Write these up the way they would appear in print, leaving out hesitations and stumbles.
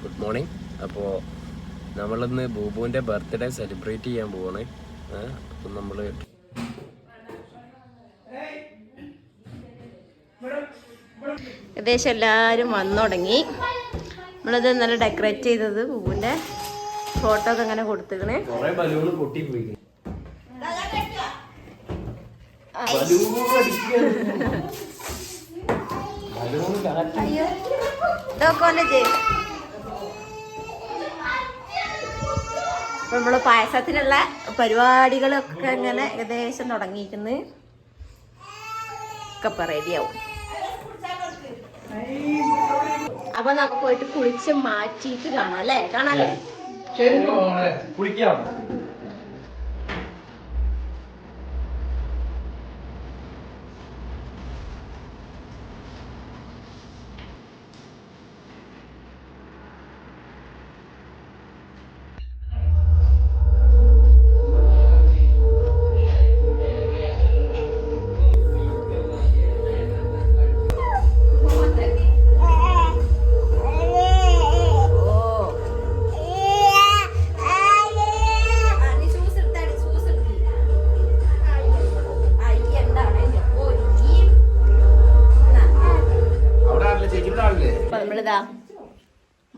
Good morning. അപ്പോൾ നമ്മളിന്ന് ബൂബുവിൻ്റെ birthday celebrate ചെയ്യാൻ പോവാണ്. അപ്പം നമ്മൾ ഏകദേശം എല്ലാവരും വന്നു തുടങ്ങി. നമ്മളിത് ഇന്നലെ ഡെക്കറേറ്റ് ചെയ്തത് ബൂബുവിൻ്റെ ഫോട്ടോ ഒക്കെ അങ്ങനെ കൊടുത്തിക്കണേ. കുറേ ബലൂണ് പൊട്ടിപ്പോയി. അപ്പൊ നമ്മള് പായസത്തിനുള്ള പരിപാടികളൊക്കെ ഇങ്ങനെ ഏകദേശം തുടങ്ങിയിരിക്കുന്നു. ഒക്കെ റെഡിയാവും. അപ്പൊ നമുക്ക് പോയിട്ട് കുളിച്ച് മാറ്റിയിട്ട് കാണാം അല്ലേ? കാണാല്ലേ? കുളിക്കാം.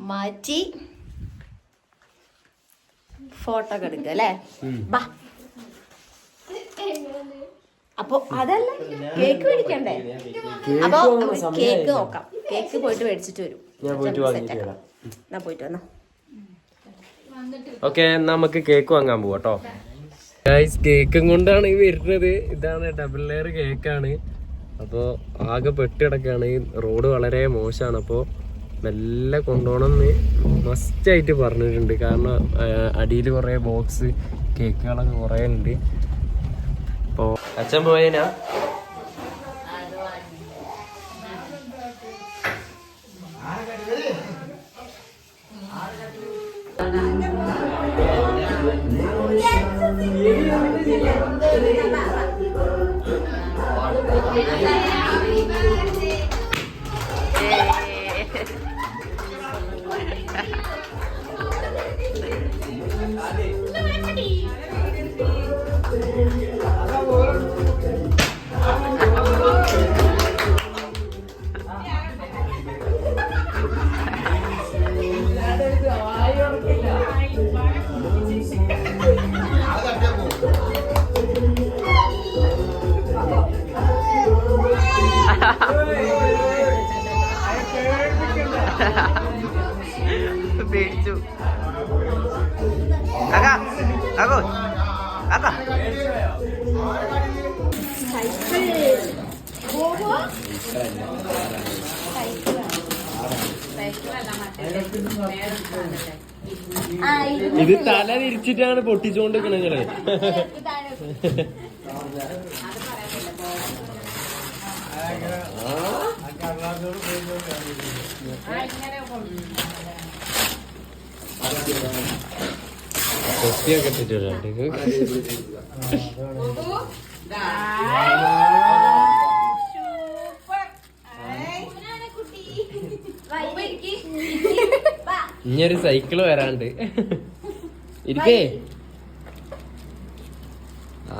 മാറ്റി ഫോട്ടോ ഒക്കെ എടുക്കുക അല്ലേ? ബാ. അപ്പൊ അതല്ല, കേക്ക് മേടിക്കണ്ടേ? അപ്പൊ കേക്ക് നോക്കാം. കേക്ക് പോയിട്ട് മേടിച്ചിട്ട് വരും. എന്നാ പോയിട്ട് വന്നോ. ഓക്കെ, നമുക്ക് കേക്ക് വാങ്ങാൻ പോവാട്ടോ. ഗൈസ്, കേക്കും കൊണ്ടാണ് ഈ വരുന്നത്. ഇതാണ് ഡബിൾ ലെയർ കേക്കാണ്. അപ്പോൾ ആകെ പെട്ടിടക്കാണ്. റോഡ് വളരെ മോശമാണ്. അപ്പോൾ മെല്ലെ കൊണ്ടുപോകണമെന്ന് മസ്റ്റായിട്ട് പറഞ്ഞിട്ടുണ്ട്. കാരണം അടിയിൽ കുറേ ബോക്സ് കേക്കുകളൊക്കെ കുറേ ഉണ്ട്. അപ്പോൾ അച്ഛൻ പോയതിനാ പേടിച്ചു. ഇത് തല തിരിച്ചിട്ടാണ് പൊട്ടിച്ചോണ്ടിരിക്കണേ. ൊക്കെ ഇട്ടിട്ടുണ്ട്. ഇനിയൊരു സൈക്കിള് വരാണ്ട് ഇരിക്കേ.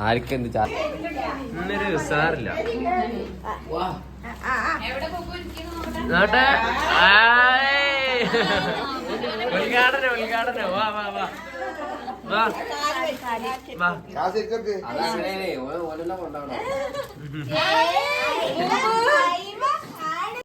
ആർക്കെന്ത് ഇന്നൊരു ഉസാറില്ല. ഉദ്ഘാടനം വാ വാ വാ വാ വാ.